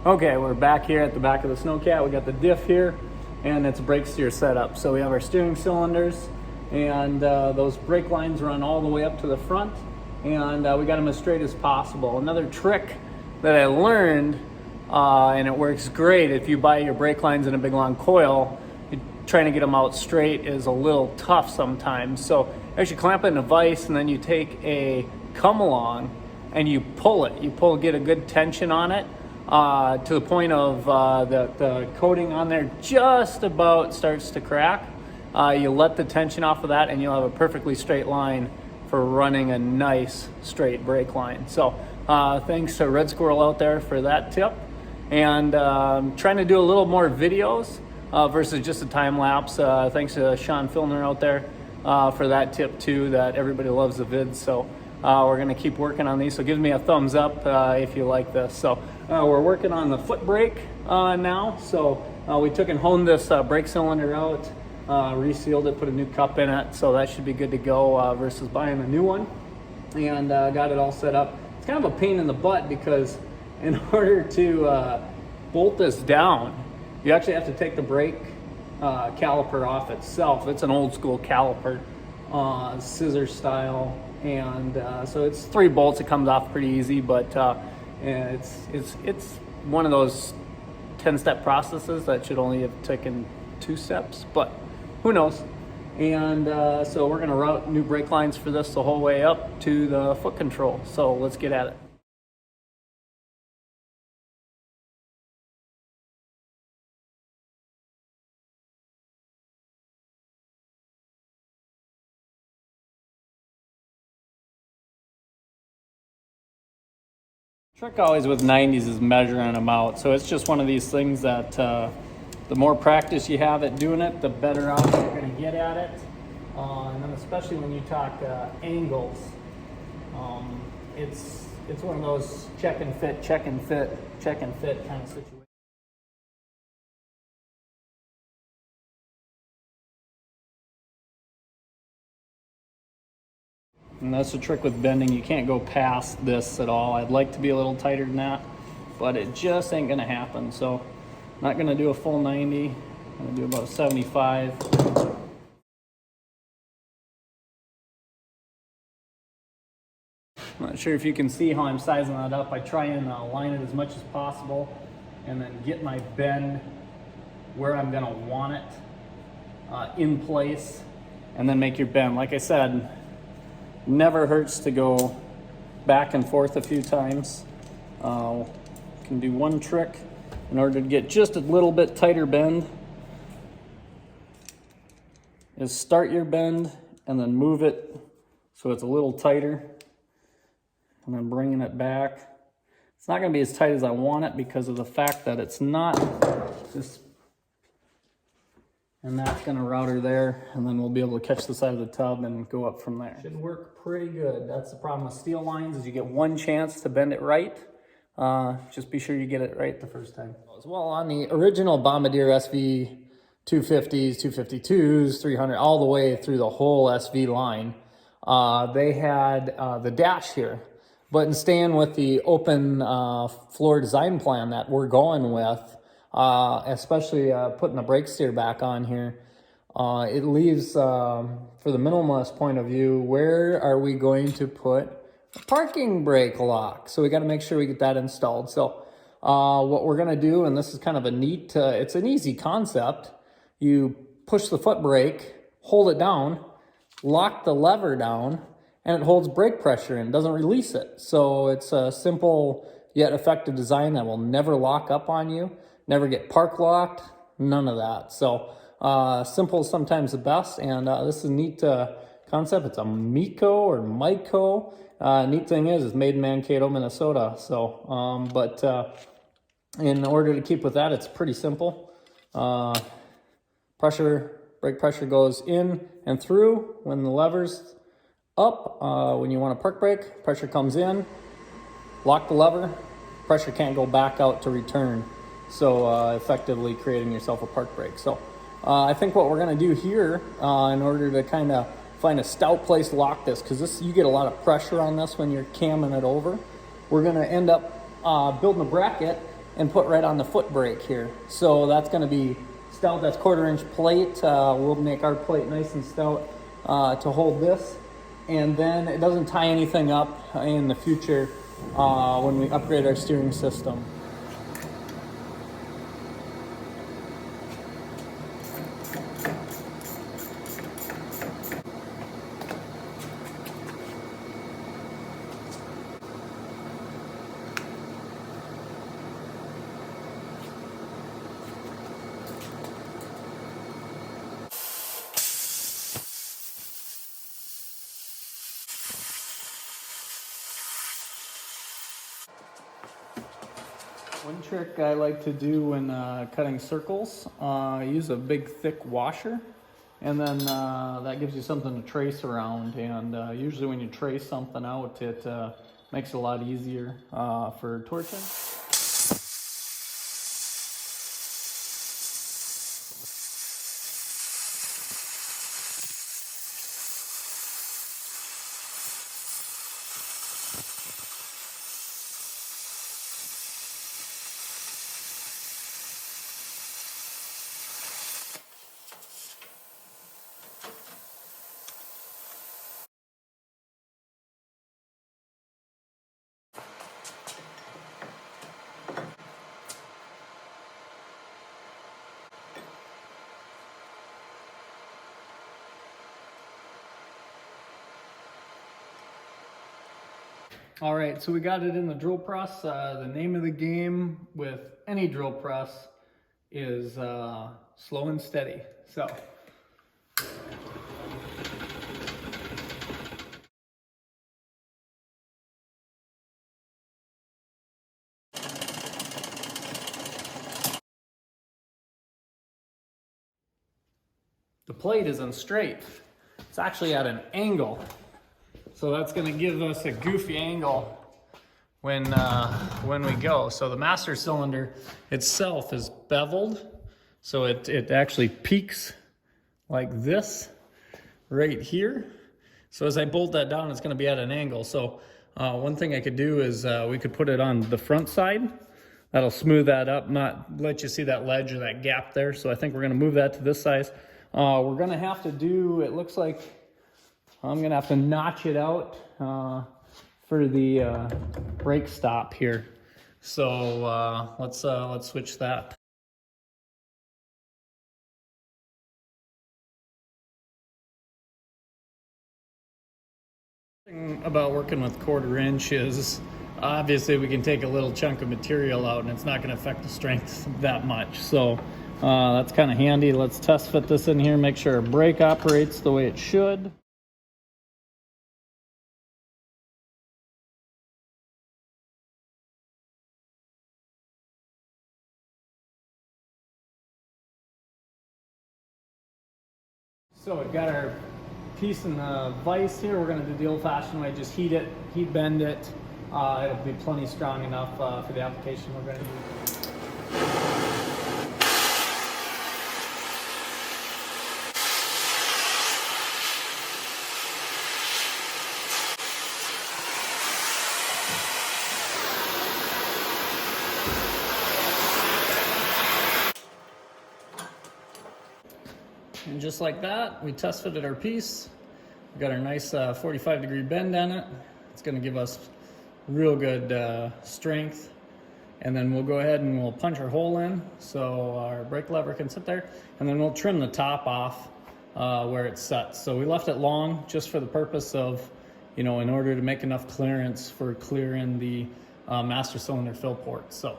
Okay, we're back here at the back of the Snowcat. We got the diff here, and it's a brake steer setup. So we have our steering cylinders, and those brake lines run all the way up to the front, and we got them as straight as possible. Another trick that I learned, and it works great if you buy your brake lines in a big long coil, trying to get them out straight is a little tough sometimes. So actually clamp it in a vise, and then you take a come along and you pull it. Get a good tension on it to the point of the coating on there just about starts to crack. You let the tension off of that, and you'll have a perfectly straight line for running a nice straight brake line. So thanks to Red Squirrel out there for that tip. And trying to do a little more videos versus just a time lapse. Thanks to Sean Filner out there for that tip too, that everybody loves the vids. So we're gonna keep working on these. So give me a thumbs up if you like this. So we're working on the foot brake now. So we took and honed this brake cylinder out, resealed it, put a new cup in it. So that should be good to go versus buying a new one. And got it all set up. It's kind of a pain in the butt because in order to bolt this down, you actually have to take the brake caliper off itself. It's an old school caliper, scissor style, and so it's 3 bolts. It comes off pretty easy, but it's one of those 10-step processes that should only have taken 2 steps, but who knows. And so we're gonna route new brake lines for this the whole way up to the foot control. So let's get at it. Trick always with 90s is measuring them out. So it's just one of these things that the more practice you have at doing it, the better off you're going to get at it. And then especially when you talk angles, it's one of those check and fit kind of situation. And that's the trick with bending. You can't go past this at all. I'd like to be a little tighter than that, but it just ain't gonna happen. So not gonna do a full 90. I'm gonna do about a 75. I'm not sure if you can see how I'm sizing that up. I try and line it as much as possible and then get my bend where I'm gonna want it in place, and then make your bend. Like I said, never hurts to go back and forth a few times. Can do one trick in order to get just a little bit tighter bend, is start your bend and then move it so it's a little tighter, and then bringing it back. It's not going to be as tight as I want it because of the fact that it's not this, and that's going to route her there, and then we'll be able to catch the side of the tub and go up from there. Should work pretty good. That's the problem with steel lines, is you get one chance to bend it right. Just be sure you get it right the first time. As well, on the original Bombardier SV 250s, 252s, 300, all the way through the whole SV line, they had the dash here. But in staying with the open floor design plan that we're going with, especially putting the brake steer back on here, it leaves, for the minimalist point of view, where are we going to put a parking brake lock? So we got to make sure we get that installed. So what we're going to do, and this is kind of a neat, it's an easy concept. You push the foot brake, hold it down, lock the lever down, and it holds brake pressure and doesn't release it. So it's a simple yet effective design that will never lock up on you. Never get park locked, none of that. So simple is sometimes the best, and this is a neat concept. It's a Miko or Myco. Neat thing is, it's made in Mankato, Minnesota. So, in order to keep with that, it's pretty simple. Brake pressure goes in and through when the lever's up. When you want to park brake, pressure comes in, lock the lever, pressure can't go back out to return. So effectively creating yourself a park brake. So I think what we're going to do here in order to kind of find a stout place to lock this, because this, you get a lot of pressure on this when you're camming it over, we're going to end up building a bracket and put right on the foot brake here. So that's going to be stout. That's 1/4 inch plate. We'll make our plate nice and stout to hold this. And then it doesn't tie anything up in the future when we upgrade our steering system. One trick I like to do when cutting circles, use a big thick washer, and then that gives you something to trace around. And usually when you trace something out, it makes it a lot easier for torching. All right, so we got it in the drill press. The name of the game with any drill press is slow and steady. So. The plate isn't straight. It's actually at an angle. So that's gonna give us a goofy angle when we go. So the master cylinder itself is beveled. So it actually peaks like this right here. So as I bolt that down, it's gonna be at an angle. So one thing I could do is we could put it on the front side. That'll smooth that up, not let you see that ledge or that gap there. So I think we're gonna move that to this size. We're gonna have to do, it looks like I'm gonna have to notch it out for the brake stop here. So let's switch that. The thing about working with 1/4 inch is obviously we can take a little chunk of material out and it's not going to affect the strength that much. So that's kind of handy. Let's test fit this in here, make sure our brake operates the way it should. So we've got our piece in the vise here. We're going to do the old-fashioned way, just heat bend it. It'll be plenty strong enough for the application we're going to use. And just like that, we test fitted our piece. We got our nice 45-degree bend on it. It's going to give us real good strength. And then we'll go ahead and we'll punch our hole in so our brake lever can sit there. And then we'll trim the top off where it's set. So we left it long just for the purpose of, in order to make enough clearance for clearing the master cylinder fill port. So